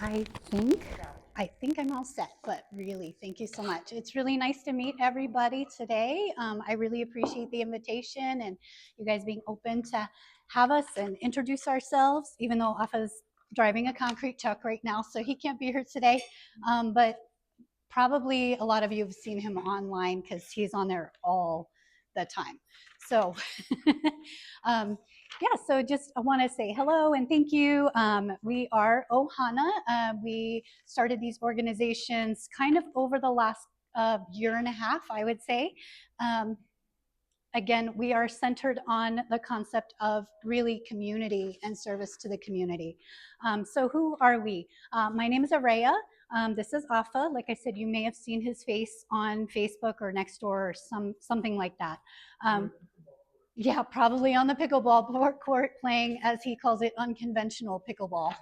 I think I'm all set, but really, thank you so much. It's really nice to meet everybody today. I really appreciate the invitation and you guys being open to have us and introduce ourselves, even though Afa's driving a concrete truck right now, so he can't be here today. But probably a lot of you have seen him online because he's on there all the time. So yeah, so just I want to say hello and thank you. We are Ohana. We started these organizations kind of over the last year and a half, I would say. Again, we are centered on the concept of really community and service to the community. So who are we? My name is Aurea. This is Afa. Like I said, you may have seen his face on Facebook or Nextdoor or something like that. Yeah, probably on the pickleball court playing, as he calls it, unconventional pickleball.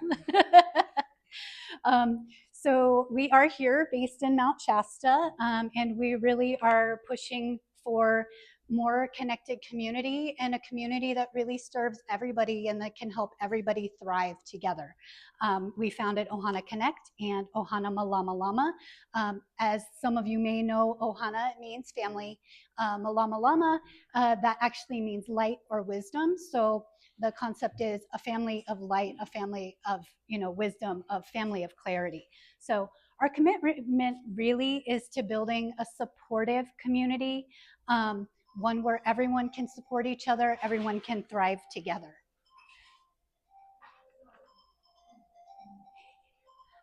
So we are here based in Mount Shasta, and we really are pushing for more connected community and a community that really serves everybody and that can help everybody thrive together. We founded Ohana Connect and Ohana Mālamalama. As some of you may know, Ohana means family. Mālamalama, that actually means light or wisdom. So the concept is a family of light, a family of wisdom, a family of clarity. So our commitment really is to building a supportive community, one where everyone can support each other, everyone can thrive together.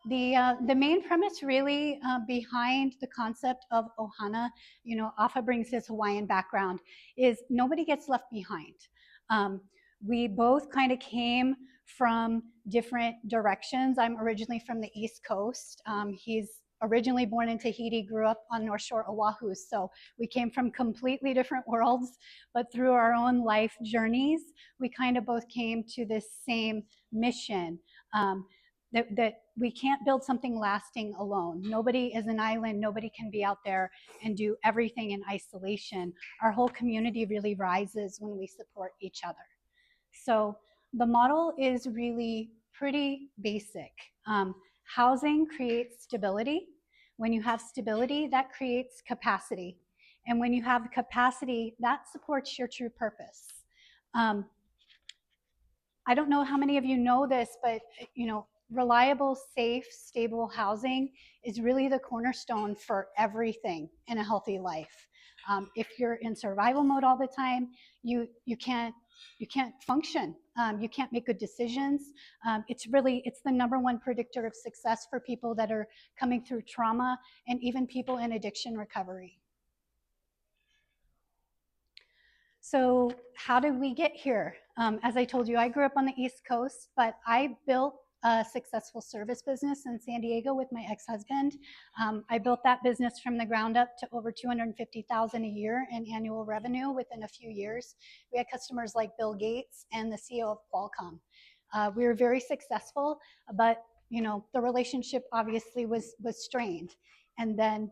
The main premise really behind the concept of Ohana, Afa brings his Hawaiian background, is nobody gets left behind. We both kind of came from different directions. I'm originally from the East Coast. He's originally born in Tahiti, grew up on North Shore Oahu. So we came from completely different worlds, but through our own life journeys, we kind of both came to this same mission. That we can't build something lasting alone. Nobody is an island. Nobody can be out there and do everything in isolation. Our whole community really rises when we support each other. So the model is really pretty basic. Housing creates stability. When you have stability, that creates capacity. And when you have capacity, that supports your true purpose. I don't know how many of you know this, but reliable, safe, stable housing is really the cornerstone for everything in a healthy life. If you're in survival mode all the time, you can't function. You can't make good decisions. It's the number one predictor of success for people that are coming through trauma and even people in addiction recovery. So how did we get here? As I told you, I grew up on the East Coast, but I built a successful service business in San Diego with my ex-husband. I built that business from the ground up to over $250,000 a year in annual revenue within a few years. We had customers like Bill Gates and the CEO of Qualcomm. We were very successful, but the relationship obviously was strained. And then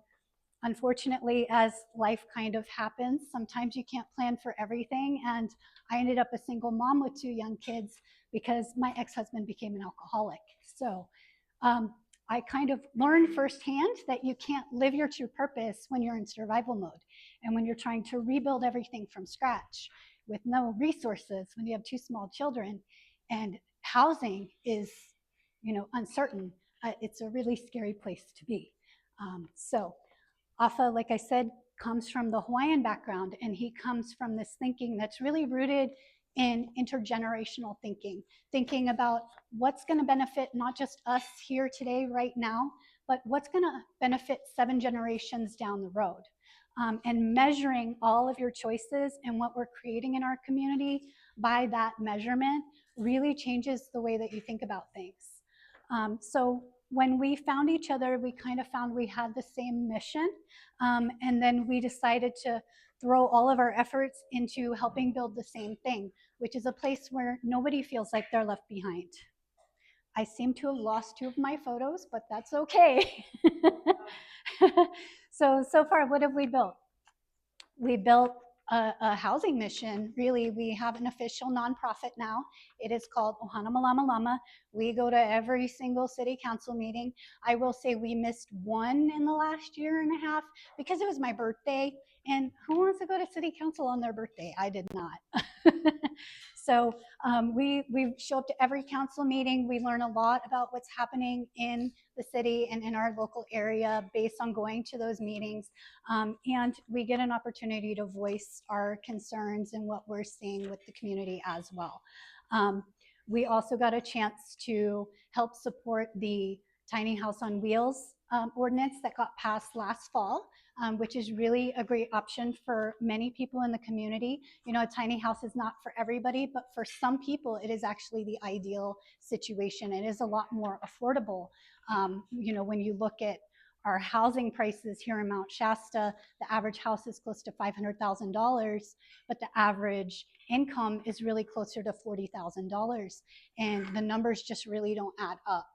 unfortunately, as life kind of happens, sometimes you can't plan for everything. And I ended up a single mom with 2 young kids because my ex-husband became an alcoholic. So I kind of learned firsthand that you can't live your true purpose when you're in survival mode and when you're trying to rebuild everything from scratch with no resources, when you have 2 small children and housing is uncertain. It's a really scary place to be. So Afa, like I said, comes from the Hawaiian background, and he comes from this thinking that's really rooted in intergenerational thinking about what's going to benefit not just us here today, right now, but what's going to benefit 7 generations down the road. And measuring all of your choices and what we're creating in our community by that measurement really changes the way that you think about things. So when we found each other, we kind of found we had the same mission. And then we decided to throw all of our efforts into helping build the same thing, which is a place where nobody feels like they're left behind. I seem to have lost 2 of my photos, but that's okay. So far, what have we built? We built a housing mission. Really, we have an official nonprofit now. It is called Ohana Mālamalama. We go to every single city council meeting. I will say we missed one in the last year and a half because it was my birthday. And who wants to go to city council on their birthday? I did not. So we show up to every council meeting. We learn a lot about what's happening in the city and in our local area based on going to those meetings. And we get an opportunity to voice our concerns and what we're seeing with the community as well. We also got a chance to help support the Tiny House on Wheels ordinance that got passed last fall. Which is really a great option for many people in the community. You know, a tiny house is not for everybody, but for some people, it is actually the ideal situation. It is a lot more affordable. You know, when you look at our housing prices here in Mount Shasta, the average house is close to $500,000, but the average income is really closer to $40,000. And the numbers just really don't add up.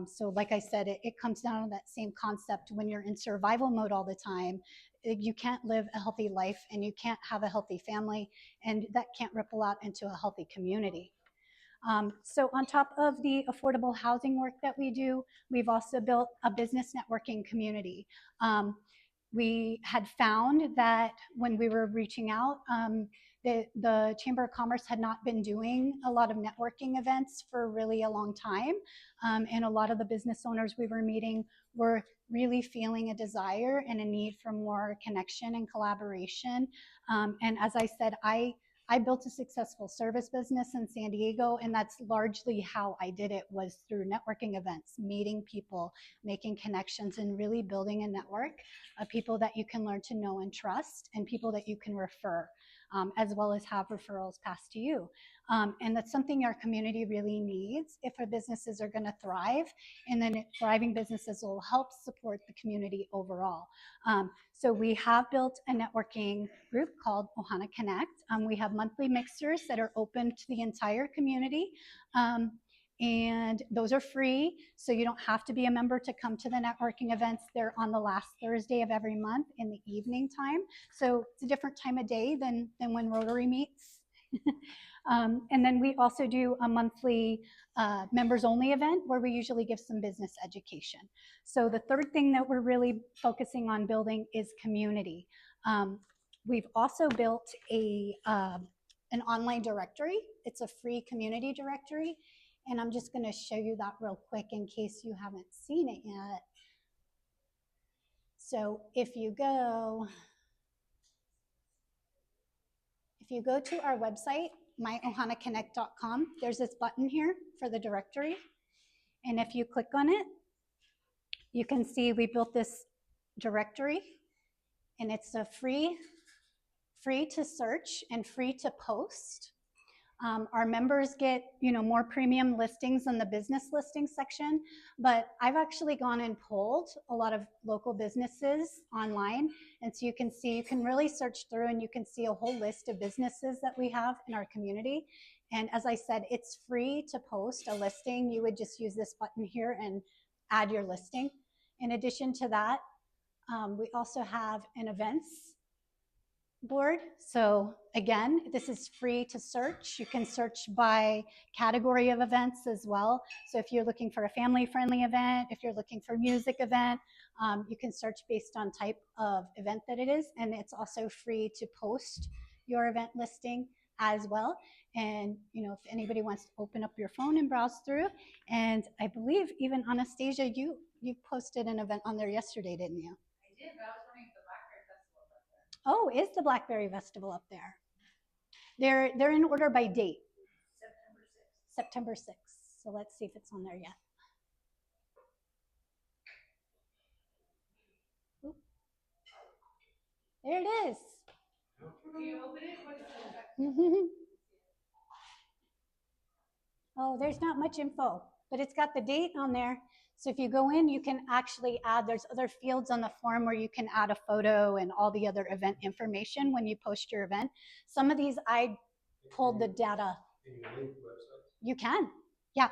So like I said, it comes down to that same concept. When you're in survival mode all the time, you can't live a healthy life and you can't have a healthy family, and that can't ripple out into a healthy community. So on top of the affordable housing work that we do, we've also built a business networking community. We had found that when we were reaching out, the Chamber of Commerce had not been doing a lot of networking events for really a long time. And a lot of the business owners we were meeting were really feeling a desire and a need for more connection and collaboration. And as I said, I built a successful service business in San Diego, and that's largely how I did it, was through networking events, meeting people, making connections, and really building a network of people that you can learn to know and trust, and people that you can refer, as well as have referrals passed to you. And that's something our community really needs if our businesses are going to thrive, and then thriving businesses will help support the community overall. So we have built a networking group called Ohana Connect. We have monthly mixers that are open to the entire community. And those are free, so you don't have to be a member to come to the networking events. They're on the last Thursday of every month in the evening time. So it's a different time of day than when Rotary meets. And then we also do a monthly members only event where we usually give some business education. So the third thing that we're really focusing on building is community. We've also built an online directory. It's a free community directory. And I'm just gonna show you that real quick in case you haven't seen it yet. So if you go to our website, myohanaconnect.com, there's this button here for the directory. And if you click on it, you can see we built this directory, and it's a free to search and free to post. Our members get, more premium listings in the business listing section, but I've actually gone and polled a lot of local businesses online. And so you can really search through and you can see a whole list of businesses that we have in our community. And as I said, it's free to post a listing. You would just use this button here and add your listing. In addition to that, we also have an events board. So again, this is free to search. You can search by category of events as well. So if you're looking for a family-friendly event, if you're looking for a music event, you can search based on type of event that it is. And it's also free to post your event listing as well. And if anybody wants to open up your phone and browse through, and I believe even Anastasia, you posted an event on there yesterday, didn't you? I did, but I was wondering if the Blackberry Festival was up there. Oh, is the Blackberry Festival up there? They're in order by date. September 6th. So let's see if it's on there yet. Oop. There it is. Can you open it? What is it? Oh, there's not much info, but it's got the date on there. So if you go in, you can actually there's other fields on the form where you can add a photo and all the other event information when you post your event. Some of these I pulled the data. Can you link websites? You can, yeah.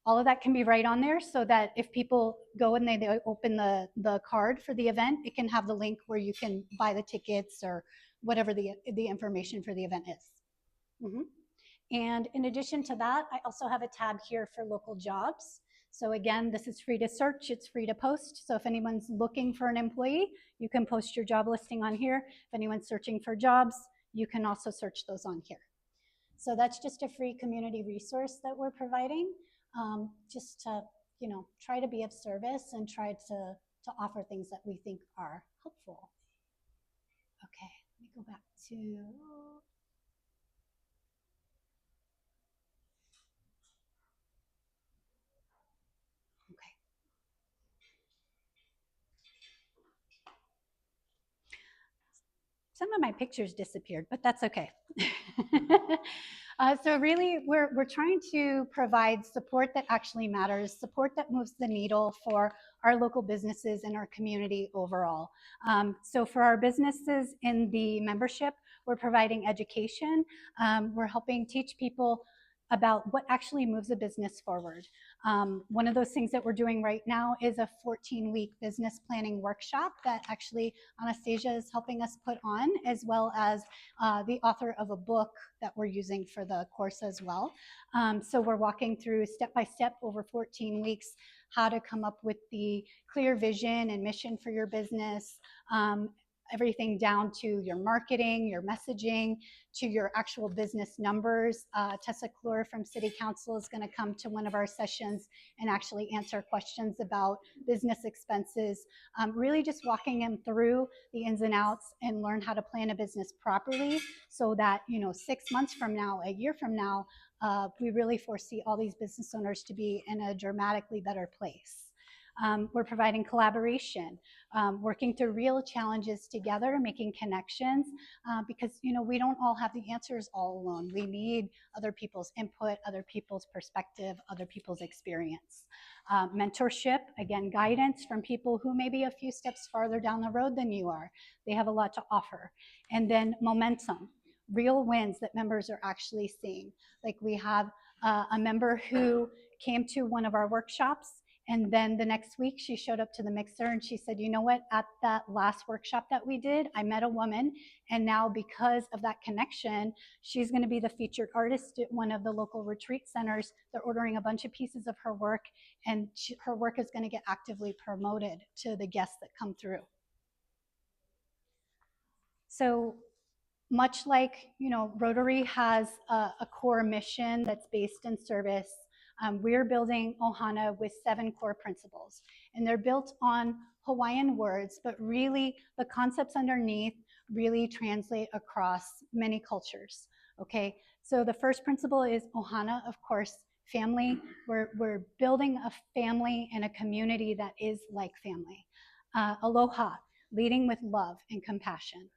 all of that can be right on there, so that if people go and they open the card for the event, it can have the link where you can buy the tickets or whatever the information for the event is. Mm-hmm. And in addition to that, I also have a tab here for local jobs. So again, this is free to search, it's free to post. So if anyone's looking for an employee, you can post your job listing on here. If anyone's searching for jobs, you can also search those on here. So that's just a free community resource that we're providing, just to, you know, try to be of service and try to offer things that we think are helpful. Okay, let me go back to, okay. Some of my pictures disappeared, but that's okay. So really, we're trying to provide support that actually matters, support that moves the needle for our local businesses and our community overall. So for our businesses in the membership, we're providing education. We're helping teach people about what actually moves a business forward. One of those things that we're doing right now is a 14-week business planning workshop that actually Anastasia is helping us put on, as well as the author of a book that we're using for the course as well. So we're walking through step by step over 14 weeks how to come up with the clear vision and mission for your business, everything down to your marketing, your messaging, to your actual business numbers. Tessa Klor from City Council is going to come to one of our sessions and actually answer questions about business expenses, really just walking them through the ins and outs and learn how to plan a business properly, so that, you know, 6 months from now, a year from now, we really foresee all these business owners to be in a dramatically better place. We're providing collaboration, working through real challenges together, making connections, because, you know, we don't all have the answers all alone. We need other people's input, other people's perspective, other people's experience. Mentorship, again, guidance from people who may be a few steps farther down the road than you are. They have a lot to offer. And then momentum, real wins that members are actually seeing. Like we have a member who came to one of our workshops, and then the next week she showed up to the mixer and she said, you know what, at that last workshop that we did, I met a woman, and now because of that connection, she's going to be the featured artist at one of the local retreat centers. They're ordering a bunch of pieces of her work, and her work is going to get actively promoted to the guests that come through. So much like, you know, Rotary has a core mission that's based in service, we're building Ohana with 7 core principles, and they're built on Hawaiian words, but really the concepts underneath really translate across many cultures. Okay, so the first principle is Ohana, of course, family. We're building a family and a community that is like family. Aloha, leading with love and compassion.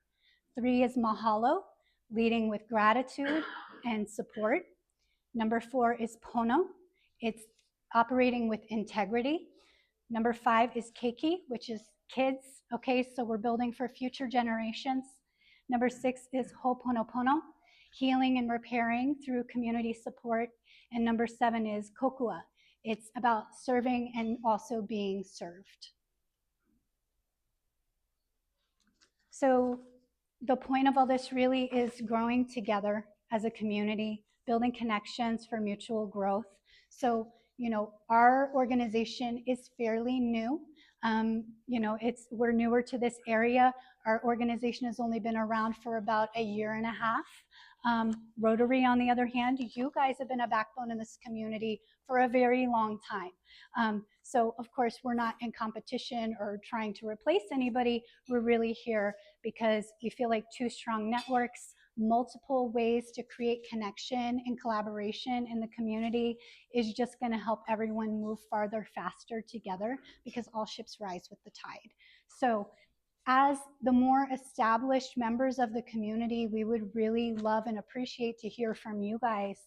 3 is mahalo, leading with gratitude and support. Number 4 is pono. It's operating with integrity. Number 5 is keiki, which is kids. Okay, so we're building for future generations. Number 6 is ho'oponopono, healing and repairing through community support. And number 7 is kokua. It's about serving and also being served. So the point of all this really is growing together as a community, building connections for mutual growth. So, you know, our organization is fairly new. You know, we're newer to this area. Our organization has only been around for about a year and a half. Rotary, on the other hand, you guys have been a backbone in this community for a very long time. So of course, we're not in competition or trying to replace anybody. We're really here because we feel like 2 strong networks, multiple ways to create connection and collaboration in the community is just going to help everyone move farther, faster together, because all ships rise with the tide. So as the more established members of the community, we would really love and appreciate to hear from you guys.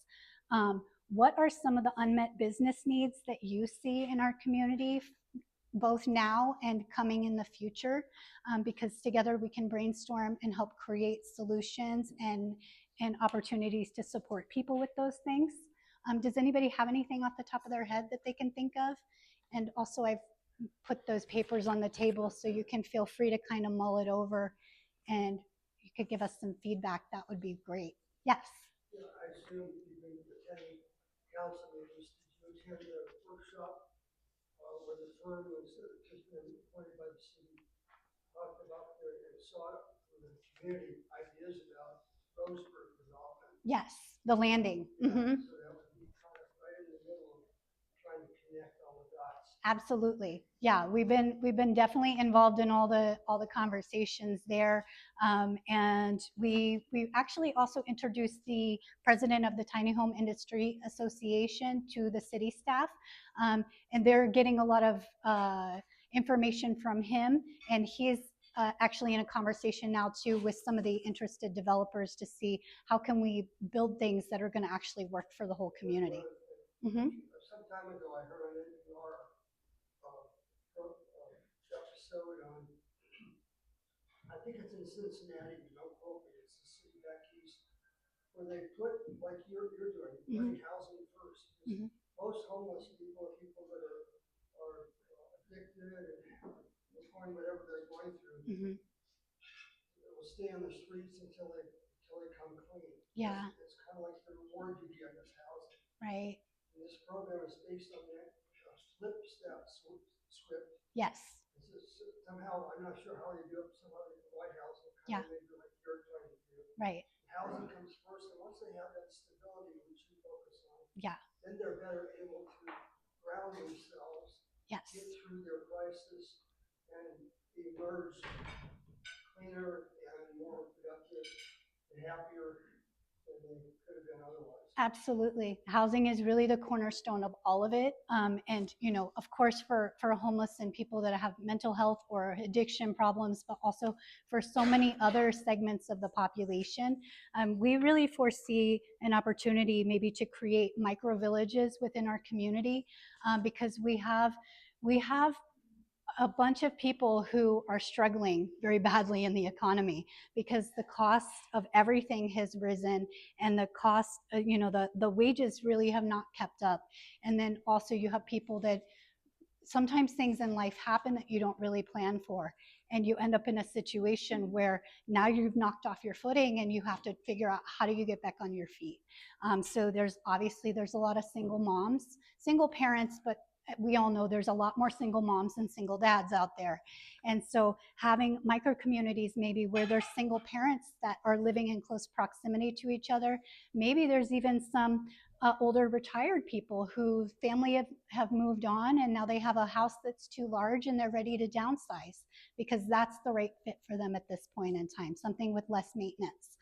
What are some of the unmet business needs that you see in our community, both now and coming in the future? Because together we can brainstorm and help create solutions and opportunities to support people with those things. Does anybody have anything off the top of their head that they can think of? And also I've put those papers on the table so you can feel free to kind of mull it over and you could give us some feedback. That would be great. Yes. Yeah, I assume you've been attending council meetings. Did you attend the workshop where the firm was just been appointed by the city, talked about their and sought for the community ideas about Roseburg development? Yes, the landing. Yeah, so that would be kind of right in the middle of trying to connect all the dots. Absolutely. Yeah, we've been definitely involved in all the conversations there, and we actually also introduced the president of the Tiny Home Industry Association to the city staff, and they're getting a lot of information from him, and he's actually in a conversation now too with some of the interested developers to see how can we build things that are going to actually work for the whole community. Mm-hmm. Some time ago, I heard on NPR episode on, I think it's in Cincinnati, but don't quote me, it's the city back east, where they put, like you're doing, putting housing first. Mm-hmm. Most homeless people are people that are addicted and going whatever they're going through. Mm-hmm. They will stay on the streets until they come clean. Yeah. It's kind of like the reward you get as housing. Right. And this program is based on that flip step script. Yes. Somehow, I'm not sure how they do it, somehow they provide housing, kind Yeah. of maybe like you're trying to do. Right. Housing comes first, and once they have that stability, which you focus on, Yeah. then they're better able to ground themselves, Yes. get through their crisis, and emerge cleaner and more productive and happier than they could have been otherwise. Absolutely. Housing is really the cornerstone of all of it. And, you know, of course, for homeless and people that have mental health or addiction problems, but also for so many other segments of the population, we really foresee an opportunity maybe to create micro villages within our community because we have a bunch of people who are struggling very badly in the economy because the cost of everything has risen and the cost, you know, the wages really have not kept up. And then also you have people that sometimes things in life happen that you don't really plan for. And you end up in a situation where now you've knocked off your footing and you have to figure out how do you get back on your feet. So there's a lot of single moms, single parents, but we all know there's a lot more single moms than single dads out there. And so having micro communities maybe where there's single parents that are living in close proximity to each other, maybe there's even some older retired people who family have moved on and now they have a house that's too large and they're ready to downsize because that's the right fit for them at this point in time, something with less maintenance.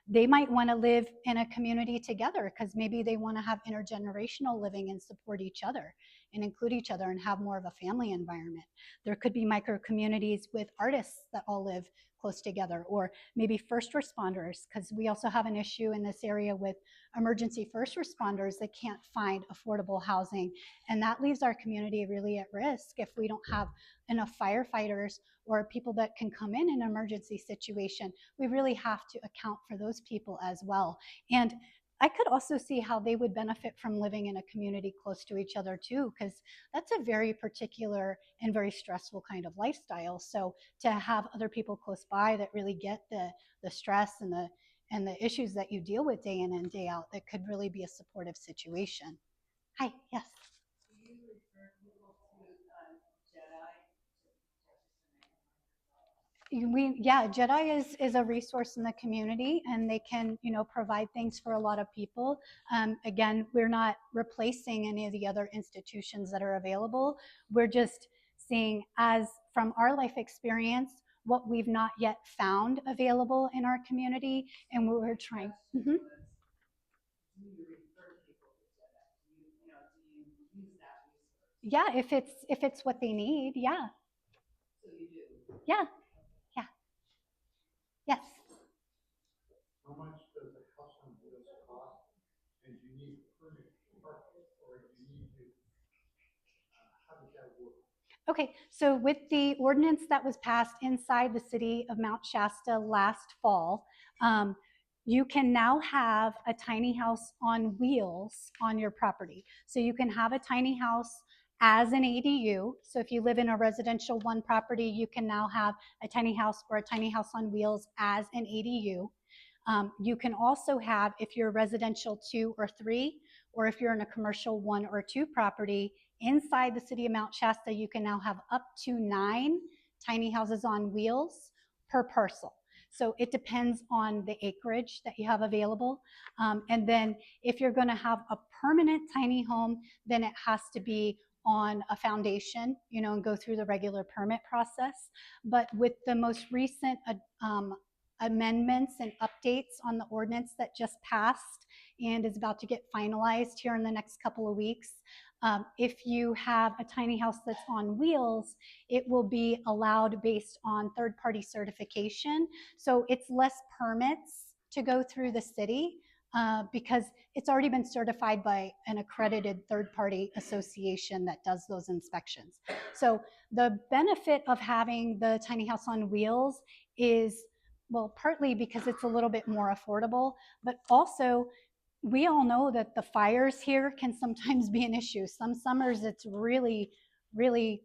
They might want to live in a community together because maybe they want to have intergenerational living and support each other and include each other and have more of a family environment. There could be micro communities with artists that all live close together, or maybe first responders, because we also have an issue in this area with emergency first responders that can't find affordable housing. And that leaves our community really at risk if we don't have enough firefighters or people that can come in an emergency situation. We really have to account for those people as well. And I could also see how they would benefit from living in a community close to each other too, because that's a very particular and very stressful kind of lifestyle. So to have other people close by that really get the stress and the issues that you deal with day in and day out, that could really be a supportive situation. Hi, yes. Do you refer people to Jedi? Jedi is a resource in the community and they can, you know, provide things for a lot of people. Again, we're not replacing any of the other institutions that are available. We're just seeing, as from our life experience, what we've not yet found available in our community and what we're trying. Mm-hmm. Do you refer people to Jedi? Do you use that resource? Yeah, if it's what they need, yeah. So you do? Yeah. Yes. How much does a house on wheels cost? And do you need permit to park it, or do you need to, how does that work? Okay, so with the ordinance that was passed inside the city of Mount Shasta last fall, you can now have a tiny house on wheels on your property. So you can have a tiny house as an ADU. So if you live in a residential one property, you can now have a tiny house or a tiny house on wheels as an ADU. You can also have, if you're residential 2 or 3, or if you're in a commercial 1 or 2 property, inside the city of Mount Shasta, you can now have up to 9 tiny houses on wheels per parcel. So it depends on the acreage that you have available. And then if you're going to have a permanent tiny home, then it has to be on a foundation, and go through the regular permit process. But with the most recent amendments and updates on the ordinance that just passed and is about to get finalized here in the next couple of weeks, if you have a tiny house that's on wheels, it will be allowed based on third-party certification. So it's less permits to go through the city because it's already been certified by an accredited third-party association that does those inspections. So the benefit of having the tiny house on wheels is, well, partly because it's a little bit more affordable, but also we all know that the fires here can sometimes be an issue. Some summers it's really, really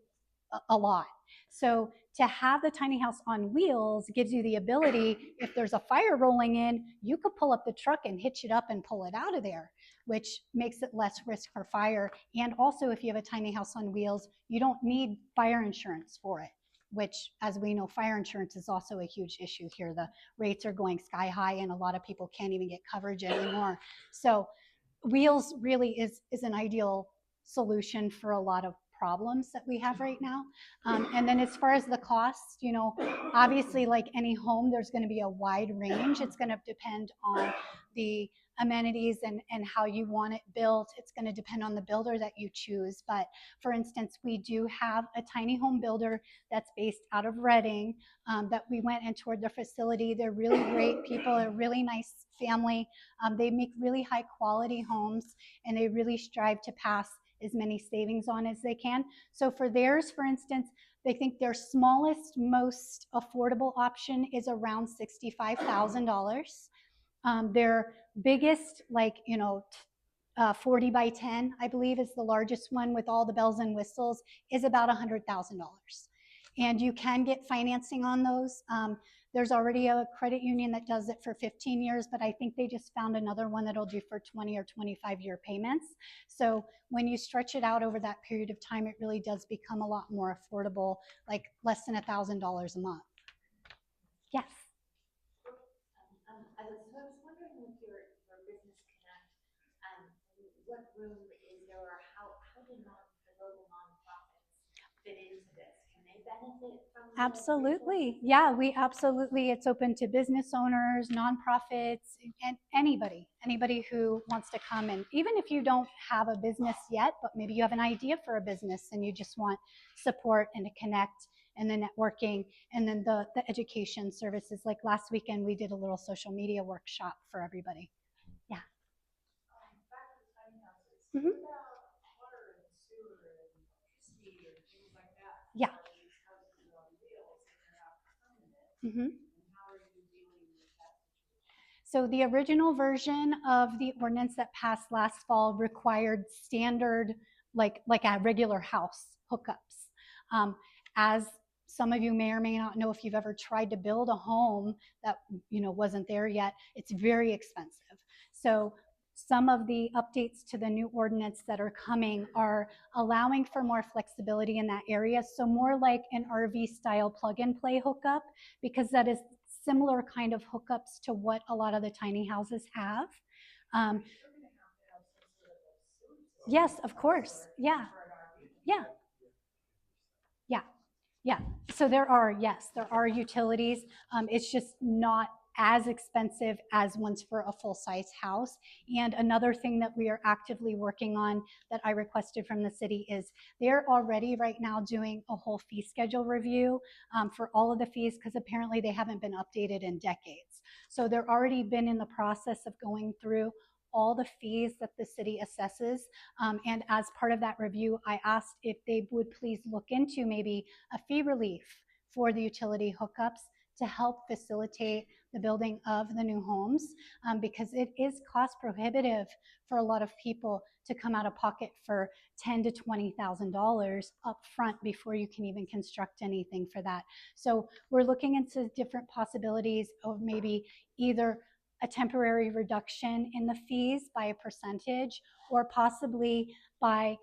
a lot. So to have the tiny house on wheels gives you the ability, if there's a fire rolling in, you could pull up the truck and hitch it up and pull it out of there, which makes it less risk for fire. And also, if you have a tiny house on wheels, you don't need fire insurance for it, which, as we know, fire insurance is also a huge issue here. The rates are going sky high and a lot of people can't even get coverage anymore. So wheels really is an ideal solution for a lot of problems that we have right now. And then as far as the cost, obviously, like any home, there's going to be a wide range. It's going to depend on the amenities and how you want it built. It's going to depend on the builder that you choose. But for instance, we do have a tiny home builder that's based out of Redding that we went and toured their facility. They're really great people, a really nice family. They make really high quality homes, and they really strive to pass as many savings on as they can. So for theirs, for instance, they think their smallest, most affordable option is around $65,000. Their biggest, 40 by 10, I believe, is the largest one with all the bells and whistles, is about $100,000. And you can get financing on those. There's already a credit union that does it for 15 years, but I think they just found another one that'll do for 20 or 25-year payments. So when you stretch it out over that period of time, it really does become a lot more affordable, like less than $1,000 a month. Yes. I was wondering with your Business Connect, what room is there, or how do the local nonprofits fit into this? Can they benefit from the Absolutely. Yeah, we absolutely, it's open to business owners, nonprofits, and anybody who wants to come. And even if you don't have a business yet, but maybe you have an idea for a business and you just want support and to connect, and the networking, and then the education services. Like last weekend, we did a little social media workshop for everybody. Yeah. Back to the tiny houses. Mhm. What about water and sewer and electricity or things like that? Yeah. These houses are on wheels and they're not permanent. Mhm. And how are you dealing with that situation? So the original version of the ordinance that passed last fall required standard, like a regular house hookups. As some of you may or may not know, if you've ever tried to build a home that wasn't there yet, it's very expensive. So some of the updates to the new ordinance that are coming are allowing for more flexibility in that area. So more like an RV style plug and play hookup, because that is similar kind of hookups to what a lot of the tiny houses have. Yes, of course. Yeah. Yeah. Yeah. Yeah. So there are utilities. It's just not as expensive as ones for a full-size house. And another thing that we are actively working on that I requested from the city is they're already right now doing a whole fee schedule review for all of the fees, because apparently they haven't been updated in decades. So they're already been in the process of going through all the fees that the city assesses. And as part of that review, I asked if they would please look into maybe a fee relief for the utility hookups to help facilitate the building of the new homes, because it is cost prohibitive for a lot of people to come out of pocket for $10,000 to $20,000 up front before you can even construct anything for that. So we're looking into different possibilities of maybe either a temporary reduction in the fees by a percentage, or possibly by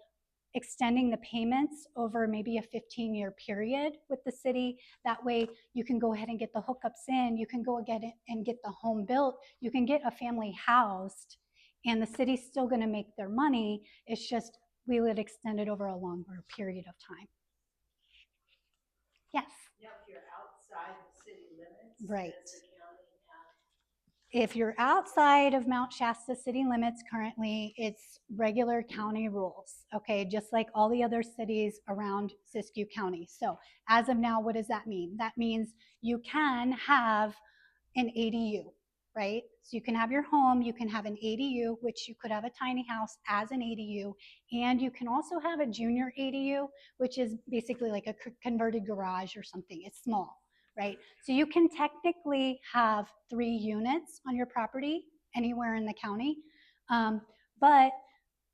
extending the payments over maybe a 15-year period with the city. That way you can go ahead and get the hookups in, you can go get it and get the home built, you can get a family housed, and the city's still going to make their money. It's just we would extend it over a longer period of time. Yes. Now, if you're outside the city limits, Right. does the county have? If you're outside of Mount Shasta city limits currently, it's regular county rules, okay? Just like all the other cities around Siskiyou County. So as of now, what does that mean? That means you can have an ADU, right? So you can have your home, you can have an ADU, which you could have a tiny house as an ADU, and you can also have a junior ADU, which is basically like a converted garage or something. It's small, right? So you can technically have 3 units on your property anywhere in the county, but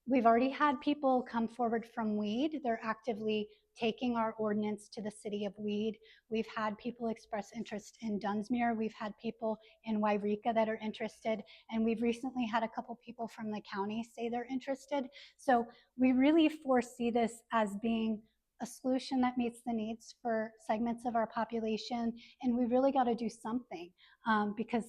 we've already had people come forward from Weed. They're actively taking our ordinance to the city of Weed. We've had people express interest in Dunsmuir. We've had people in Wairika that are interested. And we've recently had a couple people from the county say they're interested. So we really foresee this as being a solution that meets the needs for segments of our population. And we really got to do something, because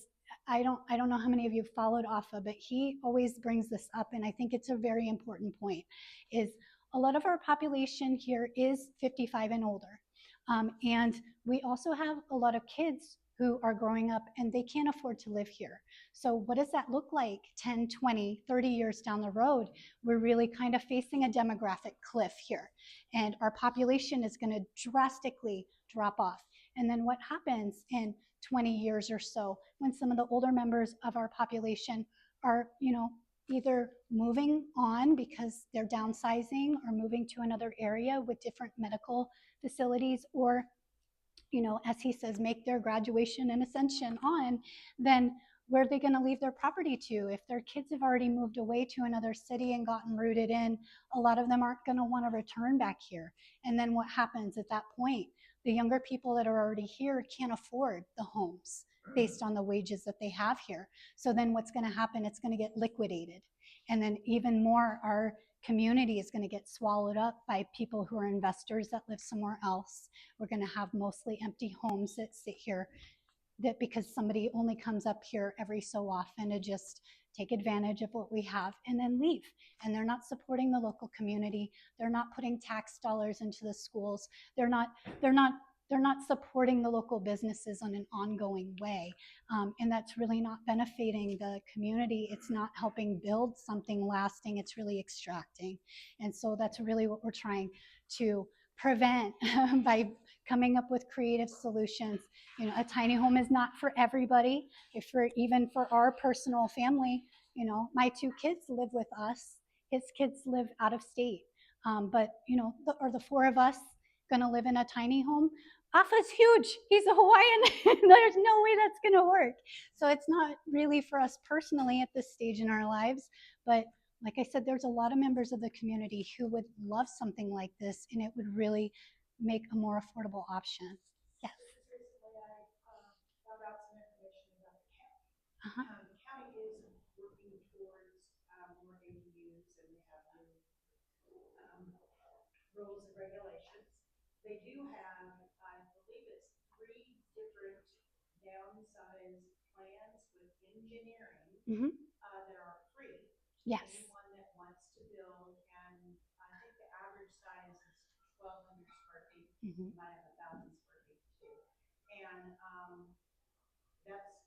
I don't know how many of you followed Afa, but he always brings this up, and I think it's a very important point, is a lot of our population here is 55 and older. And we also have a lot of kids who are growing up and they can't afford to live here. So what does that look like 10, 20, 30 years down the road? We're really kind of facing a demographic cliff here, and our population is going to drastically drop off. And then what happens in 20 years or so when some of the older members of our population are, either moving on because they're downsizing or moving to another area with different medical facilities, or, as he says, make their graduation and ascension on, then where are they going to leave their property to? If their kids have already moved away to another city and gotten rooted in, a lot of them aren't going to want to return back here. And then what happens at that point? The younger people that are already here can't afford the homes based on the wages that they have here. So then what's going to happen? It's going to get liquidated. And then even more, our community is going to get swallowed up by people who are investors that live somewhere else. We're going to have mostly empty homes that sit here, that because somebody only comes up here every so often to just take advantage of what we have and then leave. And they're not supporting the local community. They're not putting tax dollars into the schools. They're not supporting the local businesses on an ongoing way. And that's really not benefiting the community. It's not helping build something lasting. It's really extracting. And so that's really what we're trying to prevent by coming up with creative solutions. A tiny home is not for everybody. Even for our personal family, my 2 kids live with us. His kids live out of state. But, are the 4 of us going to live in a tiny home? Afa's huge. He's a Hawaiian. There's no way that's going to work. So it's not really for us personally at this stage in our lives. But like I said, there's a lot of members of the community who would love something like this, and it would really make a more affordable option. Yes. Recently, I found out some information about the county. Uh-huh. The county is working towards more ADUs, and they have new rules and regulations. They do have, I believe it's 3 different downsized plans with engineering that are free. Yes. Anyone that wants to build, and I think the average size is 1,200 square feet. You might have 1,000 square feet too. And that's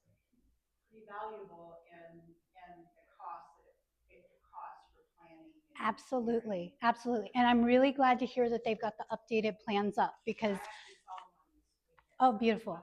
pretty valuable in the cost that it costs for planning. Absolutely. Absolutely. And I'm really glad to hear that they've got the updated plans up, because, oh, beautiful.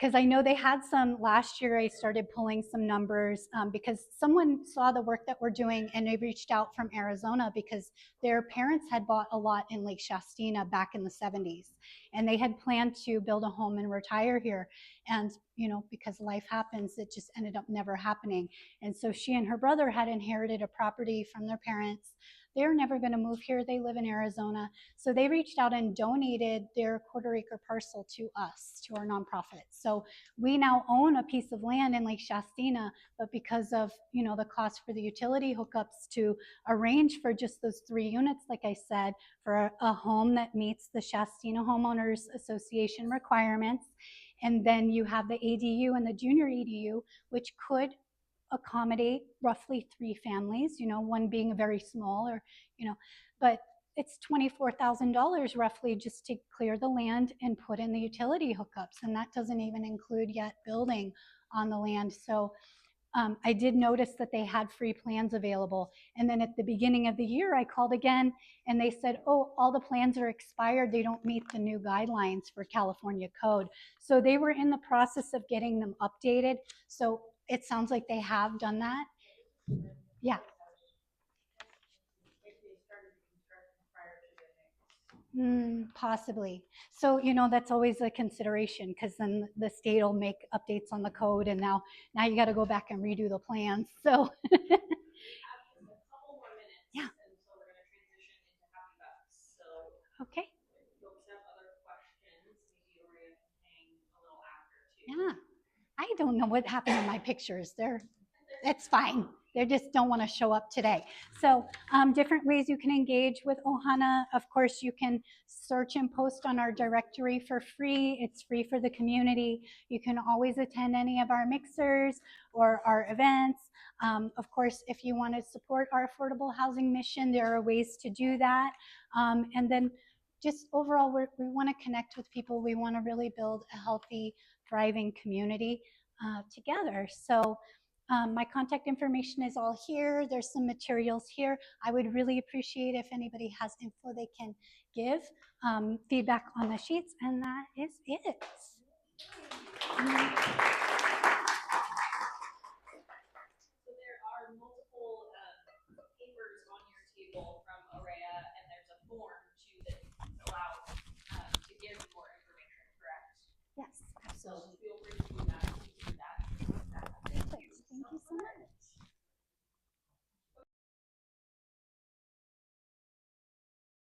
because I know they had some last year. I started pulling some numbers because someone saw the work that we're doing and they reached out from Arizona because their parents had bought a lot in Lake Shastina back in the 70s. And they had planned to build a home and retire here. And, you know, because life happens, it just ended up never happening. And so she and her brother had inherited a property from their parents. They're never going to move here. They live in Arizona. So they reached out and donated their quarter-acre parcel to us, to our nonprofit. So we now own a piece of land in Lake Shastina, but because of, you know, the cost for the utility hookups to arrange for just those 3 units, like I said, for a home that meets the Shastina Homeowners Association requirements. And then you have the ADU and the junior ADU, which could accommodate roughly 3 families, you know, one being a very small or, you know, but it's $24,000 roughly just to clear the land and put in the utility hookups. And that doesn't even include yet building on the land. So I did notice that they had free plans available. And then at the beginning of the year, I called again and they said, oh, all the plans are expired. They don't meet the new guidelines for California code. So they were in the process of getting them updated. So it sounds like they have done that. Yeah. Possibly. So, you know, that's always a consideration because then the state will make updates on the code and now you got to go back and redo the plans. So, A couple more minutes. Yeah. Until we're going to transition into Happy Bucks. So okay. if folks have other questions, maybe Aurea can hang a little after too. Yeah. I don't know what happened in my pictures. It's fine. They just don't want to show up today. So different ways you can engage with Ohana. Of course, you can search and post on our directory for free. It's free for the community. You can always attend any of our mixers or our events. Of course, if you want to support our affordable housing mission, there are ways to do that. And then just overall, we want to connect with people. We want to really build a healthy, thriving community together. So my contact information is all here. There's some materials here. I would really appreciate if anybody has info they can give, feedback on the sheets, and that is it. So there are multiple papers on your table from Aurea, and there's a form too that allows to give more information, correct? Yes, So absolutely.